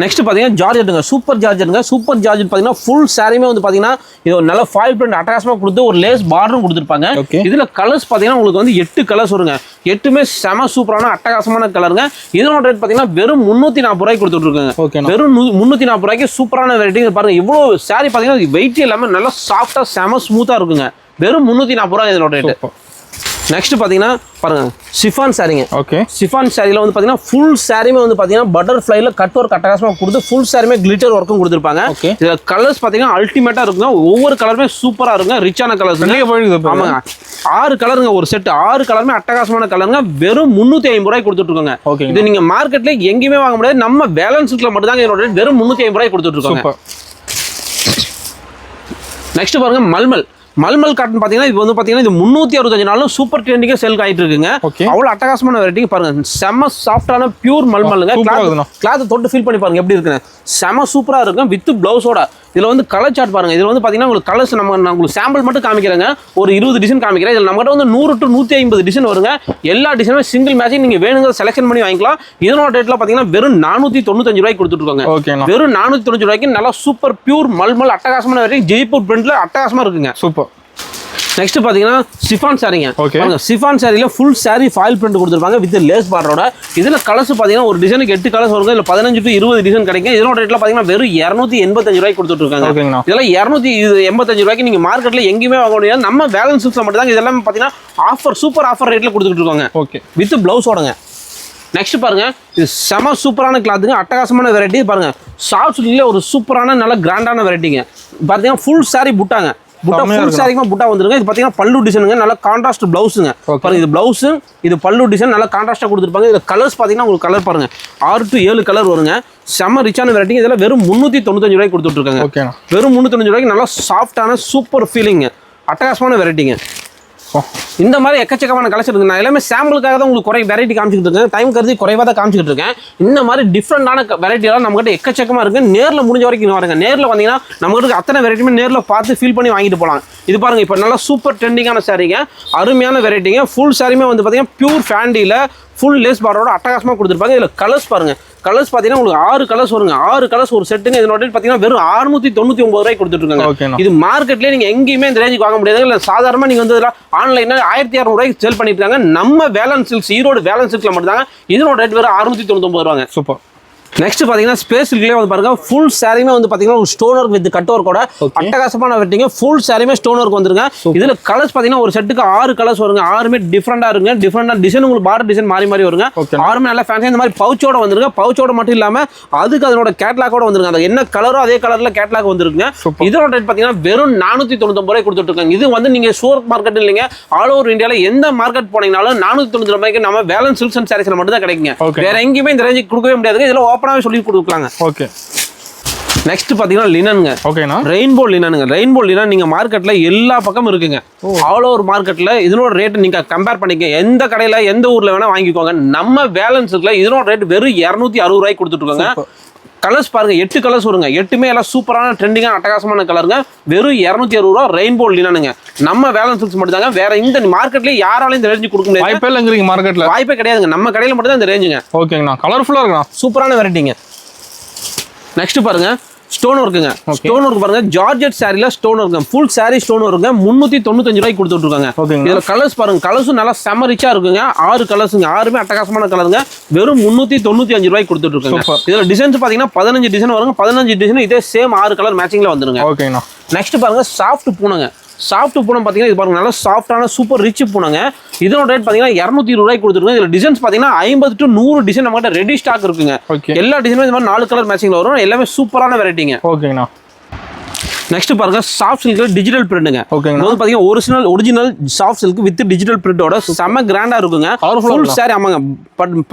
நெக்ஸ்ட் பார்த்தீங்கன்னா ஜார்ஜெட்டுங்க, சூப்பர் ஜார்ஜெட்டுங்க. சூப்பர் ஜார்ஜெட் பார்த்தீங்கன்னா ஃபுல் சாரியுமே வந்து பார்த்தீங்கன்னா இது ஒரு நல்ல ஃபாயில் பிரிண்ட் அட்டகாசமாக கொடுத்து ஒரு லேஸ் பார்டரும் கொடுத்துருப்பாங்க. இதில் கலர்ஸ் பார்த்தீங்கன்னா உங்களுக்கு வந்து 8 கலர்ஸ் வருங்க. 8மே செம சூப்பரான அட்டகாசமான கலருங்க. இதனோட ரேட் பார்த்தீங்கன்னா வெறும் 340 ரூபாய்க்கு கொடுத்துட்ருக்காங்க. வெறும் 340 ரூபாய்க்கு சூப்பரான வெரைட்டி பாருங்க. இவ்வளோ சாரி பார்த்தீங்கன்னா வெயிட் எல்லாமே நல்லா சாஃப்டாக செம ஸ்மூத்தாக இருக்குங்க. வெறும் 340 ரூபாய் இதனோட ரேட்டு. நெக்ஸ்ட் பார்த்தீங்கன்னா பாருங்க சிஃபான் சாரிங்க. ஓகே, சிஃபான் சாரியில் வந்து பார்த்தீங்கன்னா ஃபுல் சாரியுமே வந்து பார்த்தீங்கன்னா பட்டர்ஃப்ளைல கட் ஒர்க் அட்டகாசமாக கொடுத்து ஃபுல் சாரியுமே கிளிட்டர் ஒர்க்கும் கொடுத்துருப்பாங்க. இதில் கலர்ஸ் பார்த்தீங்கன்னா அல்டிமேட்டாக இருக்குங்க. ஒவ்வொரு கலருமே சூப்பராக இருக்குங்க. ரிச்சான கலர்ஸ். ஆமாங்க, 6 கலருங்க ஒரு செட். 6 கலருமே அட்டகாசமான கலருங்க. வெறும் 350 ரூபாய் கொடுத்துட்ருக்கோங்க. இது நீங்கள் மார்க்கெட்ல எங்கேயுமே வாங்க முடியாது. நம்ம பேலன்ஸ் சில்க்ல மட்டும் தாங்க இதோட வெறும் 350 ரூபாய் கொடுத்துட்ருக்கோங்க. நெக்ஸ்ட் பாருங்க மல்மல். மல்மல் காட்டன் பார்த்தீங்கன்னா இது வந்து பார்த்தீங்கன்னா இது 365 நாளும் சூப்பர் ட்ரெண்டிங்காக செல் ஆகிட்டு இருக்குங்க. அவ்வளோ அட்டகாசமான வெரைட்டி பாருங்க. செம சாஃப்டான பியூர் மல்மலுங்க. கிளாத் தொட்டு ஃபீல் பண்ணி பாருங்க எப்படி இருக்குன்னு. செம சூப்பராக இருக்கும் வித் பிளவுஸோட. இதில் வந்து கலர் சார்ட் பாருங்க. இதில் வந்து பார்த்தீங்கன்னா உங்களுக்கு கலர்ஸ் நான் உங்களுக்கு சாம்பிள் மட்டும் காமிக்கிறேங்க. ஒரு 20 டிசைன் காமிக்கிறேன். இதில் நம்மகிட்ட வந்து 100 to 150 டிசைன் வருங்க. எல்லா டிசைனுமே சிங்கிள் மேட்சிங் நீங்கள் வேணுங்கிற செலக்ஷன் பண்ணி வாங்கிக்கலாம். இதனோட ரேட்டில் பார்த்தீங்கன்னா வெறும் 495 ரூபாய்க்கு கொடுத்துருக்காங்க. வெறும் 495 ரூபாய்க்கு நல்லா சூப்பர் பியூர் மல்மல் அட்டகாசமான வெரைட்டி ஜெய்ப்பூர் பிரிண்ட்ல அட்டகாசமாக இருக்குங்க. சூப்பர். நெக்ஸ்ட் பாத்தீங்கன்னா சிஃபான் சாரிங்க. சிஃபான் சாரியில ஃபுல் சாரி ஃபாயில் பிரிண்ட் கொடுத்துருப்பாங்க வித் லேஸ் பார்டரோட. இதுல கலர்ஸ் பாத்தீங்கன்னா ஒரு டிசைனுக்கு 8 கலர்ஸ் வருங்க. இல்ல 15 to 20 டிசைன் கிடைக்கும். இதனோட ரேட்ல பாத்தீங்கன்னா வெறும் 285 ரூபாய்க்கு கொடுத்துட்டு இருக்காங்க. இதெல்லாம் 285 ரூபாய்க்கு நீங்க மார்க்கெட்ல எங்கேயுமே வாங்க முடியாது. நம்ம பேலன்ஸ் சில்க்ஸ்ல மட்டும் தான் இதெல்லாம் பாத்தீங்கன்னா ஆஃபர் சூப்பர் ஆஃபர் ரேட்ல கொடுத்துட்டு இருக்காங்க வித் பிளவுஸோடங்க. நெக்ஸ்ட் பாருங்க, இது செம சூப்பரான கிளாத்துங்க. அட்டகாசமான வெரைட்டி பாருங்க. சாஃப்ட் சில்க்ல ஒரு சூப்பரான நல்ல கிராண்டான வெரைட்டிங்க. பாத்தீங்கன்னா ஃபுல் சாரி புட்டாங்க. புட்டா ஃபுல் சாரிக்குமா புட்டா வந்துருங்க. இது பார்த்தீங்கன்னா பல்லு டிசைனுங்க. நல்ல கான்ட்ராஸ்ட் பிளவுஸுங்க. பாருங்க இது பிளவுஸு, இது பல்லு டிசைன் நல்லா கான்ட்ராஸ்டாக கொடுத்துருப்பாங்க. இதில் கலர்ஸ் பார்த்தீங்கன்னா உங்களுக்கு கலர் பாருங்க 6 to 7 கலர் வருங்க. செம்ம ரிச்சான வெரைட்டி. இதெல்லாம் வெறும் 395 ரூபாய்க்கு கொடுத்துட்ருக்காங்க. வெறும் 395 ரூபாய்க்கு நல்லா சாஃப்டான சூப்பர் ஃபீலிங் அட்டகாசமான வெரைட்டிங்க. இந்த மாதிரி எக்கச்சக்கமான கலெக்ஷன் இருக்கு. நான் எல்லாமே சாம்பிளுக்காக தான் உங்களுக்கு வெரைட்டி காமிச்சிட்டு இருக்கேன். டைம் கருதி குறைவாக தான் காமிச்சிட்டு இருக்கேன். இந்த மாதிரி டிஃப்ரெண்டான வெரைட்டி எல்லாம் நம்மகிட்ட எக்கச்சக்கமாக இருக்கு. நேரில் முடிஞ்ச வரைக்கும் வருங்க. நேரில் வந்தீங்கன்னா நம்மகிட்ட அத்தனை வெரைட்டியுமே நேரில் பார்த்து ஃபீல் பண்ணி வாங்கிட்டு போகலாம். இது பாருங்க, இப்போ நல்லா சூப்பர் ட்ரெண்டிங்கான சாரீங்க. அருமையான வெரைட்டிங்க. ஃபுல் சாரியுமே வந்து பார்த்தீங்கன்னா பியூர் ஃபேண்டியில் ஃபுல் லேஸ் பார்டரோட அட்டகாசமாக கொடுத்துருப்பாங்க. இதில் கலர்ஸ் பாருங்க. கலர்ஸ் பார்த்தீங்கன்னா உங்களுக்கு 6 கலர்ஸ் வருங்க. 6 கலர்ஸ் ஒரு செட்டுங்க. இதனோட பார்த்தீங்கன்னா வெறும் 699 ரூபாய்க்கு கொடுத்துருக்காங்க. இது மார்க்கெட்லேயே நீங்கள் எங்கேயுமே இந்த ரேஞ்சுக்கு வாங்க முடியாது. இல்லை சாதாரணமாக நீங்கள் வந்து ஆன்லைனில் 1600 ரூபாய்க்கு சேல் பண்ணிட்டு இருக்காங்க. நம்ம வேலன்ஸ் சில்க்ஸ் ஈரோடு வேலன்ஸ் சில்க்ல மட்டும் தாங்க இதனோட ரேட் வெறும் 699 ரூபாங்க. சூப்பர். நெக்ஸ்ட் பாத்தீங்கன்னா ஸ்பேஸ் சில்க்லயே வந்து பாருங்க. ஃபுல் சாரியுமே வந்து பாத்தீங்கன்னா ஸ்டோன் ஒர்க் வித் கட் ஒர்க்கோட அட்டகாசமான வெரைட்டிங்க. ஃபுல் சாரியுமே ஸ்டோன் ஒர்க் வந்துருங்க. இதுல கலர்ஸ் பாத்தீங்கன்னா ஒரு செட்டுக்கு 6 கலர்ஸ் வருங்க. 6மே டிஃபரெண்டா இருக்குங்க. டிஃபரெண்டா டிசைன் உங்களுக்கு பார்டர் டிசைன் மாறி மாறி வருங்க. 6மே நல்லா ஃபேன்சி. இந்த மாதிரி பவுச்சோட வந்துருங்க. பவுச்சோட மட்டும் இல்லாம அதுக்கு அதனோட கேட்லாகோட வந்துருங்க. அது என்ன கலரோ அதே கலர்ல கேட்லாக் வந்துருங்க. இதோட ரேட் பாத்தீங்கன்னா வெறும் 499 ரூபாய் கொடுத்துட்டு இருக்காங்க. இது வந்து நீங்க சூரத் மார்க்கெட் இல்லைங்க, ஆல் ஓவர் இந்தியால எந்த மார்க்கெட் போனீங்கனாலும் 499 ரூபாய்க்கு நம்ம வேலன்ஸ் சில்க்ஸ் அண்ட் சாரீஸ்ல மட்டும் தான் கிடைக்குங்க. வேற எங்கேயுமே இந்த ரேஞ்சுக்கு கொடுக்கவே முடியாது. இதுல ஓப்பனாவே சொல்லி கொடுக்கலாம். ஓகே. நெக்ஸ்ட் பாத்தீங்கன்னா லினனுங்க. ஓகேனா ரெயின்போ லினனுங்க. ரெயின்போ லினன் நீங்க மார்க்கெட்ல எல்லா பக்கமும் இருக்குங்க. ஆல் ஓவர் மார்க்கெட்ல இதனோட ரேட் நீங்க கம்பேர் பண்ணிக்க எந்த கடையில எந்த ஊர்ல வேணா வாங்கிக்கோங்க. நம்ம பேலன்ஸ்ல இதனோட ரேட் வெறும் 260 ரூபாய்க்கு கொடுத்துட்டு இருக்காங்க. கலர்ஸ் பாருங்க 8 கலர்ஸ் வருங்க. 8மே எல்லாம் சூப்பரான ட்ரெண்டிங்கான அட்டகாசமான கலருங்க. வெறும் 260 ரூபா ரெயின்போ லினனுங்க. நம்ம வேலன்ஸ் சில்க்ஸ் மட்டும் தாங்க. வேற இந்த மார்க்கெட்ல யாராலையும் இந்த ரேஞ்ச் கொடுக்க முடியாது. வாய்ப்பே இல்லைங்கிறீங்க மார்க்கெட்ல. வாய்ப்பே கிடையாதுங்க. நம்ம கடையில மட்டும் தான் இந்த ரேஞ்சுங்க. ஓகேங்கண்ணா. கலர்ஃபுல்லா இருக்குண்ணா. சூப்பரான வெரைட்டிங்க. நெக்ஸ்ட் பாருங்க ஸ்டோன் ஒர்க்குங்க. ஸ்டோன் ஒர்க் பாருங்க. ஜார்ஜெட் சாரில stone work. Full sari stone ஒர்க்குங்க. 395 ரூபாய்க்கு கொடுத்துட்டு இருக்காங்க. இதுல கலர்ஸ் பாருங்க. கலர்ஸும் நல்லா செம ரிச்சா இருக்குங்க. 6 கலர்ஸுங்க. 6மே அட்டகாசமான கலருங்க. வெறும் 395 ரூபாய்க்கு கொடுத்துட்டு இருக்காங்க. இதுல டிசைன்ஸ் பாத்தீங்கன்னா 15 டிசைன் வருங்க. 15 டிசைன் இதே சேம் 6 கலர் மேட்சிங்ல வந்துருங்க. ஓகேண்ணா. நெக்ஸ்ட் பாருங்க சாஃப்ட் பூனைங்க. சாஃப்ட் பூனம் பார்த்தீங்கன்னா இது பாருங்க நல்லா சாஃப்டான சூப்பர் ரிச் பூனங்க. இதோட ரேட் பார்த்தீங்கன்னா 220 ரூபாய்க்கு கொடுத்துருங்க. இதில் டிசைன்ஸ் பார்த்தீங்கன்னா 50 to 100 டிசைன் நம்மகிட்ட ரெடி ஸ்டாக் இருக்குங்க. எல்லா டிசைனும் இந்த மாதிரி 4 கலர் மேட்சிங்ல வரும். எல்லாமே சூப்பரான வெரைட்டிங்க. ஓகேண்ணா. நெக்ஸ்ட் பாருங்க சாஃப்ட் சில்க்ல டிஜிட்டல் பிரிண்ட்ங்க. இது வந்து பாத்தீங்கன்னா original soft silk with digital பிரிண்டோட செம கிராண்டா இருக்குங்க. ஃபுல் சாரி ஆமாங்க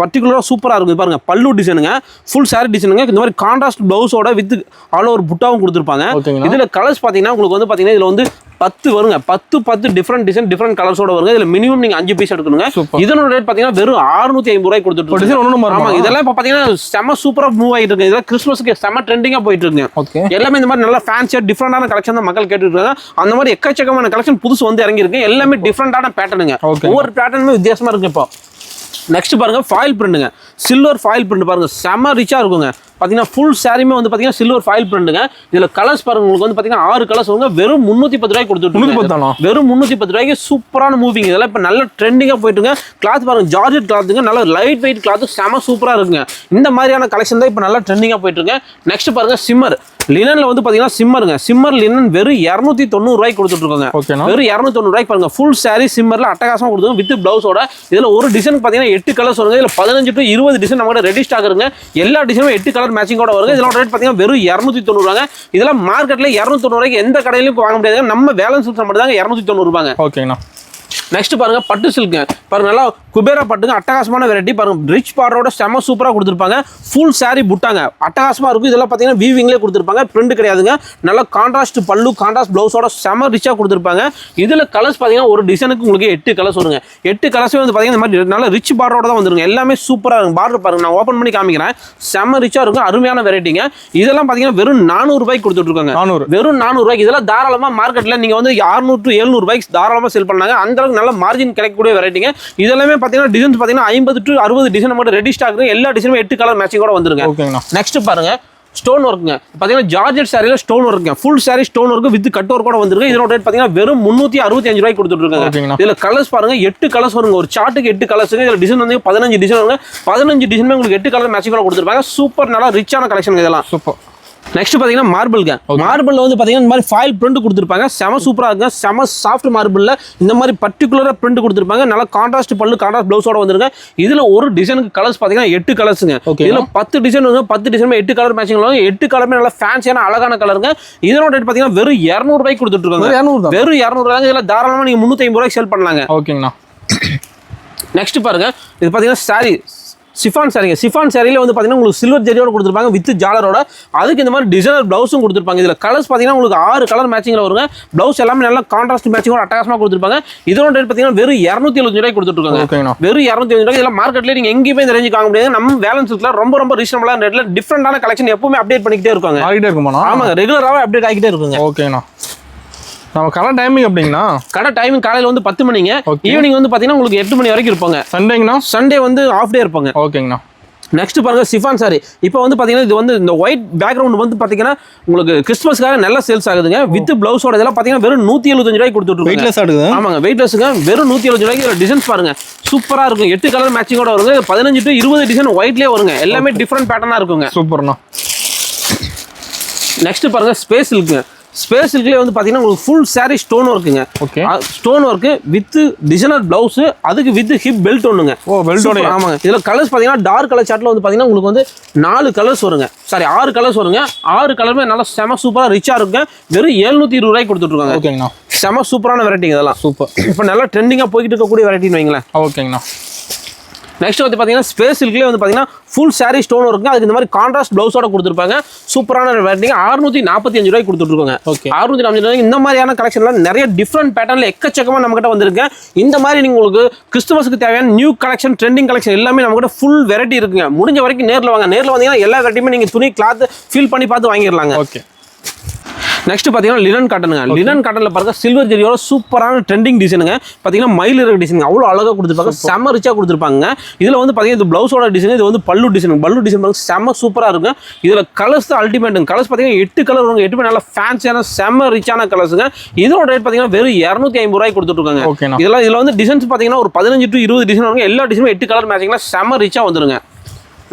பர்టిక్యులரா சூப்பரா இருக்கும். பாருங்க பல்லு டிசைனுங்க. Full sari டிசைனுங்க. இந்த மாதிரி கான்ட்ராஸ்ட் பிளவுஸோட வித் ஆல் ஓவர் புட்டாவும் கொடுத்துருப்பாங்க. இதுல கலர்ஸ் பாத்தீங்கன்னா உங்களுக்கு வந்து பாத்தீங்கன்னா இதுல வந்து 10 வருங்க. 10 டிஃபரெண்ட் டிசைன் டிஃபரெண்ட் கலர்ஸோட வருங்க. இதுல மினிமம் நீங்க 5 பீஸ் எடுக்கணுங்க. இதனோட ரேட் பாத்தீங்கன்னா வெறும் 650 ரூபாய்க்கு கொடுத்துட்டு. ஆமா இதெல்லாம் இப்ப பாத்தீங்கன்னா செம சூப்பரா மூவ் ஆயிட்டு இருக்கு. இதெல்லாம் கிறிஸ்மஸ்க்கு செம ட்ரெண்டிங்கா போயிட்டு இருக்கு. எல்லாமே இந்த மாதிரி நல்ல ஃபேன்சியா டிஃபரெண்டான கலெக்ஷன் தான் மக்கள் கேட்டுட்டு இருக்காங்க. அந்த மாதிரி எக்கச்சக்கமான கலெக்ஷன் புதுசு வந்து இறங்கி இருக்கு. எல்லாமே டிஃபரெண்டான பேட்டர்னுங்க. ஒவ்வொரு பேட்டர்னுமே வித்தியாசமா இருக்கு. இப்போ நெக்ஸ்ட் பாருங்க ஃபாயில் பிரிண்ட்டுங்க. சில்வர் ஃபாயில் பிரிண்ட் பாருங்க செம ரிச்சா இருக்குங்க. பாத்தீங்கன்னா ஃபுல் சாரியுமே வந்து பாத்தீங்கன்னா சில்வர் ஃபாயில் பிரிண்ட்ங்க. இதுல கலர்ஸ் பாருங்க, உங்களுக்கு வந்து பாத்தீங்கன்னா 6 கலர்ஸ் வருங்க. வெறும் 310 ரூபாய்க்கு கொடுத்துட்டு வெறும் 310 ரூபாய்க்கு சூப்பரான மூவிங். இதெல்லாம் இப்ப நல்ல ட்ரெண்டிங்கா போயிட்டுங்க. கிளாத் பாருங்க, ஜார்ஜெட் கிளாத்துங்க, நல்ல லைட் வெயிட் கிளாத், செம சூப்பரா இருக்குங்க. இந்த மாதிரியான கலெக்ஷன் தான் இப்ப நல்லா ட்ரெண்டிங்கா போயிட்டு இருக்கு. நெக்ஸ்ட் பாருங்க சிம்மர் லினன்ல வந்து பாத்தீங்கன்னா சிம்மருங்க. சிம்மர் லினன் வெறும் 290 ரூபாய்க்கு கொடுத்துட்டு இருக்காங்க. வெறும் 290 ரூபாய்க்கு பாருங்க. ஃபுல் சாரி சிம்மர்ல அட்டகாசமா கொடுத்துருங்க வித் பிளவுஸோட. இதுல ஒரு டிசைன் பாத்தீங்கன்னா 8 கலர்ஸ் வருங்க. இதுல 15 to 20 டிசைன் நம்ம ரெடி ஸ்டாக் இருக்குங்க. எல்லா டிசைனும் 8 கலர் மேட்சிங்கோட வருங்க. இதெல்லாம் ரேட் பாத்தீங்கன்னா வெறும் 290 ரூபாங்க. இதெல்லாம் மார்க்கெட்ல 290 ரூபாய்க்கு எந்த கடையிலும் வாங்க முடியாது. நம்ம வேலன்ஸ் மட்டும் தாங்க 290 ரூபாங்க. ஓகேண்ணா. நெக்ஸ்ட் பாருங்க பட்டு சில்க் பாருங்க, நல்லா குபேரா பட்டுங்க, அட்டகாசமான வெரைட்டி பாருங்க. ரிச் பார்டரோட செம சூப்பரா கொடுத்துருப்பாங்க. ஃபுல் சாரி புட்டாங்க, அட்டகாசமா இருக்கும். இதெல்லாம் பாத்தீங்கன்னா வீவிங்லேயே கொடுத்துருப்பாங்க, பிரிண்ட் கிடையாதுங்க. நல்லா கான்ட்ராஸ்ட் பல்லு, கான்ட்ராஸ்ட் பிளவுஸோட செம ரிச்சா கொடுத்துருப்பாங்க. இதுல கலர்ஸ் பாத்தீங்கன்னா ஒரு டிசைனுக்கு உங்களுக்கு 8 கலர்ஸ் வருங்க. 8 கலர்ஸ் வந்து பாத்தீங்கன்னா இந்த மாதிரி நல்ல ரிச் பார்டரோட தான் வந்துருங்க. எல்லாமே சூப்பரா இருக்கும். பார்டர் பாருங்க, நான் ஓப்பன் பண்ணி காமிக்கிறேன். செம ரிச்சா இருக்கும், அருமையான வெரைட்டிங்க. இதெல்லாம் பாத்தீங்கன்னா வெறும் 400 ரூபாய்க்கு கொடுத்துட்டு இருக்காங்க. வெறும் 400 ரூபாய்க்கு. இதெல்லாம் தாராளமா மார்க்கெட்ல நீங்க வந்து 600 to 700 ரூபாய்க்கு தாராளமா செல் பண்ணாங்க. அந்த அளவுக்கு நல்ல மார்ஜின் கிடைக்கக்கூடிய வெரைட்டிங்க. இதெல்லாமே பாத்தீங்கன்னா டிசைன்ஸ் பாத்தீங்கன்னா 50 to 60 டிசைன் மட்டும் ரெடி ஸ்டாக் இருக்கு. எல்லா டிசைனும் 8 கலர் மேட்சிங்கோட வந்துருங்க. நெக்ஸ்ட் பாருங்க ஸ்டோன் ஒர்க்குங்க. பாத்தீங்கன்னா ஜார்ஜெட் சாரியில ஸ்டோன் ஒர்க்குங்க. Full sari stone work with cut work கூட வந்துருக்கு. இதோட ரேட் பாத்தீங்கன்னா வெறும் 365 ரூபாய்க்கு கொடுத்துட்டு இருக்காங்க. இதுல கலர்ஸ் பாருங்க 8 கலர்ஸ் வருங்க. ஒரு சார்ட்டுக்கு 8 கலர்ஸ். இதுல டிசைன் வந்து 15 டிசைன் வருங்க. 15 டிசைனுமே உங்களுக்கு 8 கலர் மேட்சிங்கோட கொடுத்துருப்பாங்க. சூப்பர் நல்லா ரிச்சான கலெக்ஷன் இதெல்லாம். சூப்பர். நெக்ஸ்ட் பாத்தீங்கன்னா மார்பிள்ங்க. மார்பிள்ல வந்து பாத்தீங்கன்னா இந்த மாதிரி ஃபாயில் பிரிண்ட் கொடுத்துருப்பாங்க. செம சூப்பரா இருக்குங்க. செம சாஃப்ட் மார்பிள்ல இந்த மாதிரி பர்டிகுலரா பிரிண்ட் கொடுத்துருப்பாங்க. நல்லா கான்ட்ராஸ்ட் பல்லு, கான்ட்ராஸ்ட் பிளவுஸோட வந்துருங்க. இதுல ஒரு டிசைனுக்கு கலர்ஸ் பாத்தீங்கன்னா 8 கலர்ஸ்ங்க. இதுல 10 டிசைன் வந்து 10 டிசைன் 8 கலர் மேட்சிங் வரும். 8 கலருமே நல்லா ஃபேன்சியான அழகான கலருங்க. இதோட ரேட் பாத்தீங்கன்னா வெறும் 200 ரூபாய்க்கு கொடுத்துட்டு இருக்காங்க. வெறும் 200 ரூபாய்க்கு. இதுல தாராளமா நீங்க 350 ரூபாய்க்கு சேல் பண்ணலாங்க. ஓகேங்கண்ணா. நெக்ஸ்ட் பாருங்க, இது பாத்தீங்கன்னா சாரி சிஃபான் சாரிங்க. சிஃபான் சாரியில வந்து பாத்தீங்கன்னா உங்களுக்கு சில்வர் ஜெரியோட கொடுத்துருப்பாங்க வித் ஜாலரோட. அதுக்கு இந்த மாதிரி டிசைனர் பிளவுஸும் கொடுத்துருப்பாங்க. இதுல கலர்ஸ் பாத்தீங்கன்னா உங்களுக்கு 6 கலர் மேட்சிங்ல வருங்க. பிளவுஸ் எல்லாமே நல்லா கான்ட்ராஸ்ட் மேட்சிங்கோட அட்டகாசமா கொடுத்துருப்பாங்க. இதோட ரேட் பாத்தீங்கன்னா வெறும் 270 ரூபாய்க்கு கொடுத்துட்டு இருக்காங்க. வெறும் 270 ரூபாய்க்கு. இதெல்லாம் மார்க்கெட்ல நீங்க எங்கேயுமே இந்த ரேஞ்சுக்கு வாங்க முடியாது. நம்ம வேலன்ஸ் இருக்குல ரொம்ப ரீசனபிளான ரேட்ல டிஃபரெண்டான கலெக்ஷன் எப்பவுமே அப்டேட் பண்ணிக்கிட்டே இருக்காங்க. ஆமாங்க, ரெகுலராகவே அப்டேட் ஆகிட்டே இருக்குங்க. ஓகேண்ணா. நம்ம கடை டைமிங் அப்படிங்கண்ணா? கடை டைமிங் காலையில வந்து 10 மணிங்க. ஈவினிங் வந்து பாத்தீங்கன்னா உங்களுக்கு 8 மணி வரைக்கும் இருப்பாங்க. சண்டேங்கண்ணா? சண்டே வந்து ஆஃப் டே இருப்பாங்க. ஓகேங்கண்ணா. நெக்ஸ்ட் பாருங்க சிஃபான் சாரி. இப்போ வந்து பாத்தீங்கன்னா இது வந்து இந்த ஒயிட் பேக்ரவுண்ட் வந்து பாத்தீங்கன்னா உங்களுக்கு கிறிஸ்மஸ்க்காக நல்ல சேல்ஸ் ஆகுதுங்க. வித் பிளவுஸோட இதெல்லாம் பாத்தீங்கன்னா வெறும் 175 ரூபாய்க்கு கொடுத்துட்டு இருக்காங்க. வெயிட்லெஸ் ஆடுது. ஆமாங்க, வெயிட்லெஸ்ங்க. வெறும் 175 ரூபாய்க்கு. இதுல டிசைன்ஸ் பாருங்க சூப்பரா இருக்கும். 8 கலர் மேட்சிங்கோட வருங்க. 15 to 20 டிசைன் ஒயிட்லயே வருங்க. எல்லாமே டிஃபரெண்ட் பேட்டர்னா இருக்குங்க. சூப்பர்ண்ணா. நெக்ஸ்ட் பாருங்க ஸ்பேஸ் இருக்குங்க. ஸ்பேஸ் சில்க்லேயே வந்து பாத்தீங்கன்னா உங்களுக்கு ஃபுல் சாரி ஸ்டோன் ஒர்க்குங்க. Okay. Stone work with designer blouse, அதுக்கு வித் ஹிப் பெல்ட் ஒண்ணுங்க. ஓ, பெல்ட்டோட. ஆமாங்க. இதுல கலர்ஸ் பாத்தீங்கன்னா டார்க் கலர் சார்ட்ல வந்து பாத்தீங்கன்னா உங்களுக்கு வந்து 4 கலர்ஸ் வருங்க. சாரி 6 கலர்ஸ் வருங்க. 6 கலருமே நல்லா செம சூப்பரா ரிச்சா இருக்குங்க. வெறும் 720 ரூபாய்க்கு கொடுத்துட்டு இருக்காங்க. ஓகேங்கண்ணா. செம சூப்பரான வெரைட்டி இதெல்லாம். சூப்பர். இப்போ நல்லா ட்ரெண்டிங்கா போய்கிட்டு இருக்கக்கூடிய வெரைட்டின்னு வைங்களேன். ஓகேங்கண்ணா. நெக்ஸ்ட் வந்து பாத்தீங்கன்னா ஸ்பேஸ் சில்க்லேயே வந்து பாத்தீங்கன்னா ஃபுல் சாரி ஸ்டோன் இருக்குங்க. அதுக்கு இந்த மாதிரி கான்ட்ராஸ்ட் பிளவுஸோட கொடுத்துருப்பாங்க. சூப்பரான வெரைட்டிங்க. 645 ரூபாய்க்கு கொடுத்துட்டு இருக்காங்க. 645 ரூபாய்க்கு இந்த மாதிரியான கலெக்ஷன்லாம் நிறைய டிஃப்ரெண்ட் பேட்டர்ன்ல எக்கச்சக்கமா நம்ம கிட்ட வந்திருக்கு. இந்த மாதிரி நீங்க உங்களுக்கு கிறிஸ்துமஸ்க்கு தேவையான நியூ கலெக்ஷன், ட்ரெண்டிங் கலெக்ஷன் எல்லாமே நம்ம கிட்ட ஃபுல் வெரைட்டி இருக்குங்க. முடிஞ்ச வரைக்கும் நேரில் வாங்க. நேரில் வந்தீங்கன்னா எல்லா வெரைட்டியுமே நீங்க துணி கிளாத் ஃபீல் பண்ணி பார்த்து வாங்கிடலாங்க. ஓகே. நெக்ஸ்ட் பாத்தீங்கன்னா லினன் காட்டனுங்க. லினன் காட்டன்ல பாருங்க சில்வர் ஜெரியோட சூப்பரான ட்ரெண்டிங் டிசைனுங்க. பாத்தீங்கன்னா மயில் இருக்க டிசைன் அவ்வளோ அழகா கொடுத்துருப்பாங்க. செம ரிச்சா கொடுத்துருப்பாங்க. இதுல வந்து பாத்தீங்கன்னா இது பிளவுஸோட டிசைன், இது வந்து பல்லு டிசைன். பல்லு டிசைன் பாருங்க செம சூப்பரா இருக்கும். இதுல கலர்ஸ் தான் அல்டிமேட். கலர்ஸ் பாத்தீங்கன்னா 8 கலர் வருங்க. 8 நல்லா ஃபேன்சியான செம ரிச்சான கலர்ஸுங்க. இதோட ரேட் பாத்தீங்கன்னா வெறும் 250 ரூபாய்க்கு கொடுத்துட்டு இருக்காங்க. இதெல்லாம் இதுல வந்து டிசைன்ஸ் பாத்தீங்கன்னா ஒரு 15 to 20 டிசைன் வருங்க. எல்லா டிசைனும் 8 கலர் மேட்சிங்ல செம ரிச்சா வந்துருங்க.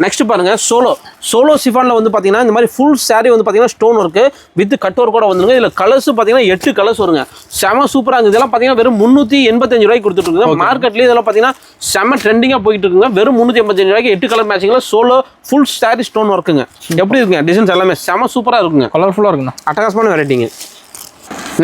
நெக்ஸ்ட் பாருங்க சோலோ சிஃபான்ல வந்து பாத்தீங்கன்னா இந்த மாதிரி ஃபுல் சாரி வந்து பாத்தீங்கன்னா stone work with cut work கூட வந்துருங்க. இதுல கலர்ஸ் பாத்தீங்கன்னா 8 கலர்ஸ் வருங்க. செம சூப்பரா இருக்கு. இதெல்லாம் பாத்தீங்கன்னா வெறும் 385 ரூபாய்க்கு கொடுத்துட்டு இருக்காங்க. மார்க்கெட்லயே இதெல்லாம் பாத்தீங்கன்னா செம ட்ரெண்டிங்கா போயிட்டு இருக்குங்க. வெறும் 385 ரூபாய்க்கு 8 கலர் மேட்சிங்ல சோலோ ஃபுல் சாரி ஸ்டோன் ஒர்க்குங்க. எப்படி இருக்குங்க டிசைன்ஸ் எல்லாமே செம சூப்பரா இருக்குங்க. கலர்ஃபுல்லா இருக்குங்க. அட்டகாசமான வெரைட்டிங்க.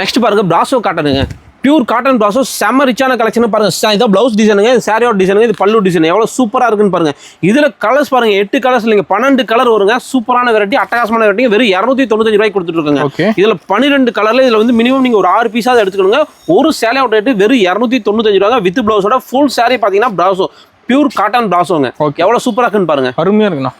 நெக்ஸ்ட் பாருங்க பிராசோ காட்டனுங்க. பியூர் காட்டன் பிராசோ செம ரிச்சான கலெக்ஷன் பாருங்க. இதான் பிளவுஸ் டிசைனுங்க, இது சாரியோட டிசைனுங்க, இது பல்லு டிசைன். எவ்வளவு சூப்பரா இருக்குன்னு பாருங்க. இதுல கலர்ஸ் பாருங்க 8 கலர்ஸ் இல்லைங்க 12 கலர் வருங்க. சூப்பரான வெரைட்டி, அட்டகாசமான வெரைட்டி. வெறும் 295 ரூபாய்க்கு கொடுத்துட்டு இருக்காங்க. இதுல 12 கலர்ல இதுல வந்து மினிமம் நீங்க ஒரு 6 பீஸாவது எடுத்துக்கணுங்க. ஒரு சேலையோட ரேட் வெறும் 295 ரூபாய் வித் பிளவுஸோட. ஃபுல் சாரி பாத்தீங்கன்னா பிராசோ பியூர் காட்டன் பிராசோங்க. எவ்வளவு சூப்பரா இருக்குன்னு பாருங்க. அருமையா இருக்குண்ணா.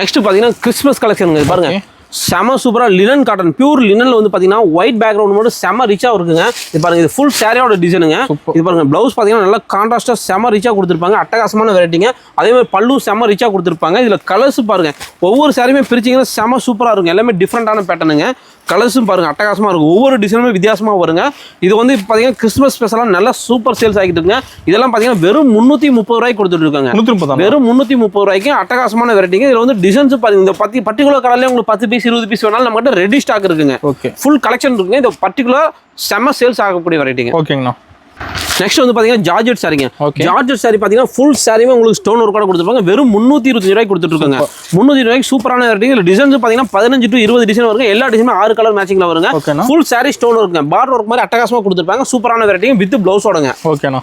நெக்ஸ்ட் பாத்தீங்கன்னா கிறிஸ்மஸ் கலெக்ஷன் பாருங்க. செம சூப்பரா லினன் காட்டன் பியூர் லினன்ல வந்து பாத்தீங்கன்னா ஒயிட் பேக்ரவுண்ட் மட்டும் செம ரிச்சா இருக்குங்க. இது பாருங்க இது ஃபுல் சாரியோட டிசைனுங்க. இது பாருங்க ப்ளவுஸ் பாத்தீங்கன்னா நல்லா கான்ட்ராஸ்டா செம ரிச்சா கொடுத்துருப்பாங்க. அட்டகாசமான வெரைட்டிங்க. அதே மாதிரி பல்லு செம ரிச்சா கொடுத்துருப்பாங்க. இதுல கலர்ஸ் பாருங்க ஒவ்வொரு சாரியுமே பிரிச்சிங்கன்னா செம சூப்பரா இருக்கும். எல்லாமே டிஃப்ரெண்டான பேட்டர்னுங்க. கலர்ஸும் பாருங்க அட்டகாசமா இருக்கும். ஒவ்வொரு டிசைனுமே வித்தியாசமா வருங்க. இது வந்து பாத்தீங்கன்னா கிறிஸ்மஸ் ஸ்பெஷலா நல்லா சூப்பர் சேல்ஸ் ஆகிட்டு இருக்குங்க. இதெல்லாம் பாத்தீங்கன்னா வெறும் 330 ரூபாய்க்கு கொடுத்துட்டு இருக்காங்க. வெறும் 330 ரூபாய்க்கு அட்டகாசமான வெரைட்டிங்க. இதுல வந்து டிசைன்ஸ் பாருங்க. இந்த பர்டிகுலர் கலர்ல உங்களுக்கு 10 பீஸ் 20 பீஸ் வேணாலும் நம்ம கிட்ட ரெடி ஸ்டாக் இருக்குங்க. ஃபுல் கலெக்ஷன் இருக்குங்க. இந்த பர்டிகுலர் செம சேல்ஸ் ஆகக்கூடிய வெரைட்டிங்க. ஓகேங்கண்ணா. நெக்ஸ்ட் வந்து பாத்தீங்கன்னா ஜார்ஜெட் சாரிங்க. ஜார்ஜெட் சாரி பாத்தீங்கன்னா ஃபுல் சாரியுமே உங்களுக்கு ஸ்டோன் ஒர்க்கோட கொடுத்துருப்பாங்க. வெறும் 325 ரூபாய்க்கு கொடுத்துட்டு இருக்காங்க. 320 ரூபாய்க்கு சூப்பரான வெரைட்டி. இதுல டிசைன்ஸ் பாத்தீங்கன்னா 15 to 20 டிசைன் வருங்க. எல்லா டிசைனும் 6 கலர் மேட்சிங்ல வருங்க. ஃபுல் சாரி ஸ்டோன் ஒர்க்குங்க. பார்டர் ஒர்க் மாதிரி அட்டகாசமா கொடுத்துருப்பாங்க. சூப்பரான வெரைட்டி வித் பிளவுஸோடங்க. ஓகேண்ணா.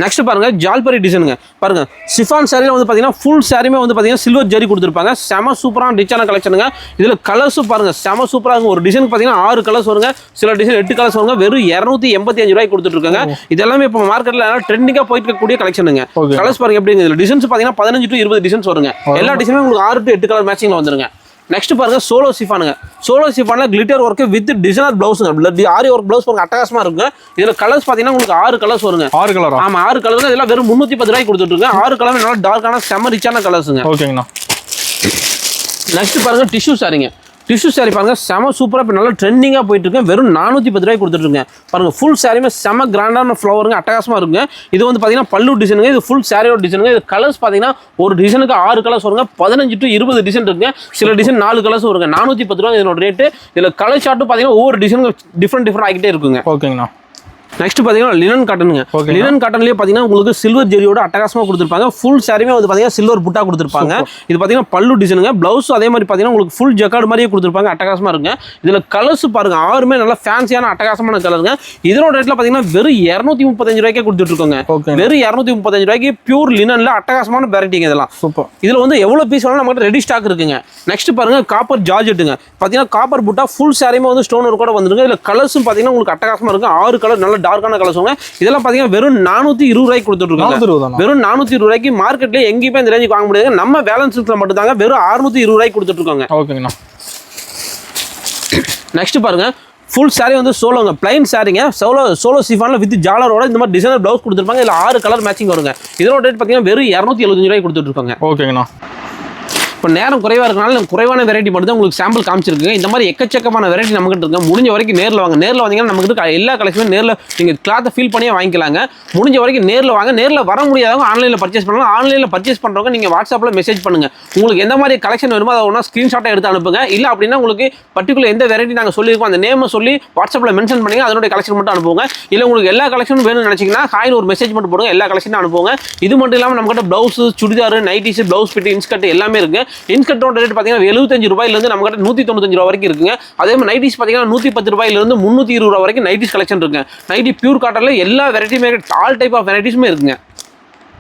நெக்ஸ்ட் பாருங்க ஜால்பரி டிசைனுங்க. பாருங்க சிஃபான் சாரியில வந்து பாத்தீங்கன்னா ஃபுல் சாரியுமே வந்து பாத்தீங்கன்னா சில்வர் ஜரி கொடுத்துருப்பாங்க. செம சூப்பரான ரிச்சான கலெக்ஷனுங்க. இதுல கலர்ஸ் பாருங்க செம சூப்பரா இருக்கும். ஒரு டிசைனுக்கு பாத்தீங்கன்னா 6 கலர்ஸ் வருங்க. சில டிசைன் 8 கலர்ஸ் வருங்க. வெறும் 285 ரூபாய்க்கு கொடுத்துட்டு இருக்காங்க. இது எல்லாமே இப்போ மார்க்கெட்ல ட்ரெண்டிங்கா போயிட்டு இருக்கக்கூடிய கலெக்ஷனுங்க. கலர்ஸ் பாருங்க எப்படி இதுல டிசைன்ஸ் பாத்தீங்கன்னா 15 to 20 டிசைன்ஸ் வருங்க. எல்லா டிசைனுமே உங்களுக்கு 6 to 8 கலர் மேட்சிங்ல வந்துருங்க. நெக்ஸ்ட் பாருங்க சோலோ சிஃபானுங்க. சோலோ சிஃபான்ல கிளிட்டர் ஒர்க் வித் டிசைனர் பிளவுஸ்ங்க. ஆரி ஒர்க் பிளவுஸ் பாருங்க அட்டகாசமா இருக்குங்க. இதுல கலர்ஸ் பாத்தீங்கன்னா உங்களுக்கு 6 கலர்ஸ் வருங்க. 6 கலர். ஆமா 6 கலர். இதெல்லாம் வெறும் 310 ரூபாய்க்கு கொடுத்துட்டு இருக்காங்க. 6 கலர் நல்லா டார்க்கான செம ரிச்சான கலர்ஸ்ங்க. ஓகேங்கண்ணா. நெக்ஸ்ட் பாருங்க டிஷ்யூ சாரிங்க. டிஷ்யூ சாரி பாருங்க செம சூப்பரா இப்போ நல்லா ட்ரெண்டிங்கா போயிட்டு இருக்கு. வெறும் 410 ரூபாய்க்கு கொடுத்துட்டு இருக்காங்க. பாருங்க ஃபுல் சாரியுமே செம கிராண்டான ஃப்ளவருங்க. அட்டகாசமா இருக்குங்க. இது வந்து பாத்தீங்கன்னா பல்லு டிசைனுங்க. இது ஃபுல் சாரியோட டிசைனுங்க. இது கலர்ஸ் பாத்தீங்கன்னா ஒரு டிசைனுக்கு 6 கலர்ஸ் வருங்க. 15 to 20 டிசைன் இருக்குங்க. சில டிசைன் 4 கலர்ஸ் வருங்க. 410 ரூபாய் இதோட ரேட்டு. இதுல கலர் ஷார்ட்டும் பாத்தீங்கன்னா ஒவ்வொரு டிசைனுக்கு டிஃப்ரெண்ட் ஆகிட்டே இருக்குங்க. ஓகேங்கண்ணா. நெக்ஸ்ட் பாத்தீங்கன்னா லினன் காட்டனுங்க. லினன் காட்டன்லயே பாத்தீங்கன்னா உங்களுக்கு சில்வர் ஜெரியோட அட்டகாசமா கொடுத்துருப்பாங்க. ஃபுல் சாரியுமே வந்து பாத்தீங்கன்னா சில்வர் புட்டா கொடுத்துருப்பாங்க. இது பாத்தீங்கன்னா பல்லு டிசைனுங்க. பிளவுஸ் அதே மாதிரி பாத்தீங்கன்னா உங்களுக்கு ஃபுல் ஜக்கார்ட் மாதிரியே கொடுத்துருப்பாங்க. அட்டகாசமா இருக்குங்க. இதுல கலர்ஸ் பாருங்க 6மே நல்லா ஃபேன்சியான அட்டகாசமான கலருங்க. இதனோட ரேட்ல பாத்தீங்கன்னா வெறும் 235 ரூபாய்க்கு கொடுத்துட்டு இருக்காங்க. வெறும் 235 ரூபாய்க்கு பியூர் லினன்ல அட்டகாசமான வெரைட்டிங்க இதெல்லாம். சூப்பர். இதுல வந்து எவ்வளவு பீஸ் வேணாலும் நம்ம ரெடி ஸ்டாக் இருக்குங்க. நெக்ஸ்ட் பாருங்க காப்பர் ஜார்ஜெட்டுங்க. பாத்தீங்கன்னா காப்பர் புட்டா ஃபுல் சாரியுமே வந்து ஸ்டோன் ஒர்க்கோட வந்துருங்க. இதுல கலர்ஸும் பாத்தீங்கன்னா உங்களுக்கு அட்டகாசமா இருக்கும். 6 கலர் நல்ல டார்க்கான கலர்ஸ். இதெல்லாம் பாத்தீங்கன்னா வெறும் 420 ரூபாய்க்கு கொடுத்துட்டு இருக்காங்க. வெறும் 420 ரூபாய்க்கு மார்க்கெட்ல எங்கேயுமே இந்த ரேஞ்சுக்கு வாங்க முடியாது. நம்ம பேலன்ஸ்ல மட்டும் தாங்க வெறும் 620 ரூபாய்க்கு கொடுத்துட்டு இருக்காங்க. ஓகேங்கண்ணா. நெக்ஸ்ட் பாருங்க ஃபுல் சாரி வந்து சோலோங்க. பிளைன் சாரிங்க. சோலோ சிஃபான்ல வித் ஜாலரோட இந்த மாதிரி டிசைனர் பிளவுஸ் கொடுத்துருப்பாங்க. இதுல 6 கலர் மேட்சிங் வருங்க. இதோட ரேட் பாத்தீங்கன்னா வெறும் 275 ரூபாய்க்கு கொடுத்துட்டு இருக்காங்க. ஓகேங்கண்ணா. இப்போ நேரம் குறைவாக இருக்கனால நம்ம குறைவான வெரைட்டி மட்டும் தான் உங்களுக்கு சாம்பிள் காமிச்சிருக்குங்க. இந்த மாதிரி எக்கச்சக்கமான வெரைட்டி நம்மகிட்ட இருக்கு. முடிஞ்ச வரைக்கும் நேரில் வாங்க. நேரில் வந்தீங்கன்னா நமக்கு எல்லா கலெக்ஷனும் நேரில் நீங்கள் கிளாத்தை ஃபீல் பண்ணியே வாங்கிக்கலாங்க. முடிஞ்ச வரைக்கும் நேரில் வாங்க. நேரில் வர முடியாதவங்க ஆன்லைனில் பர்ச்சேஸ் பண்ணலாம். ஆன்லைனில் பர்ச்சேஸ் பண்ணுறவங்க நீங்கள் வாட்ஸ்அப்பில் மெசேஜ் பண்ணுங்க. உங்களுக்கு எந்த மாதிரி கலெக்ஷன் வேணுமோ அதை ஒன்றா ஸ்க்ரீன்ஷாட்டை எடுத்து அனுப்புங்க. இல்லை அப்படின்னா உங்களுக்கு பர்டிகுலர் எந்த வெரைட்டி நாங்கள் சொல்லியிருக்கோம் அந்த நேமை சொல்லி வாட்ஸ்அப்பில் மென்ஷன் பண்ணுங்க. அதனுடைய கலெக்ஷன் மட்டும் அனுப்புங்க. இல்லை உங்களுக்கு எல்லா கலெக்ஷனும் வேணும்னு நினச்சிங்கன்னா ஹாய்னு ஒரு மெசேஜ் மட்டும் போடுங்க. எல்லா கலெக்ஷனும் அனுப்புங்க. இது மட்டும் இல்லாமல் நம்மகிட்ட blouse, churidar, nighties, blouse bit, inskirt எல்லாமே இருக்கு. இன்ஸ்கர்ட்டோட பாத்தீங்கன்னா 75 ரூபாயிலிருந்து நம்ம கிட்ட 195 ரூபாய் வரைக்கும் இருக்குங்க. அதே மாதிரி நைட்டிஸ் பாத்தீங்கன்னா 110 ரூபாயிலிருந்து 320 ரூபாய் வரைக்கும் நைட்டிஸ் கலெக்ஷன் இருக்குங்க. நைட்டி பியூர் காட்டன்ல எல்லா வெரைட்டியுமே ஆல் டைப் ஆஃப் வெரைட்டிஸுமே இருக்குங்க.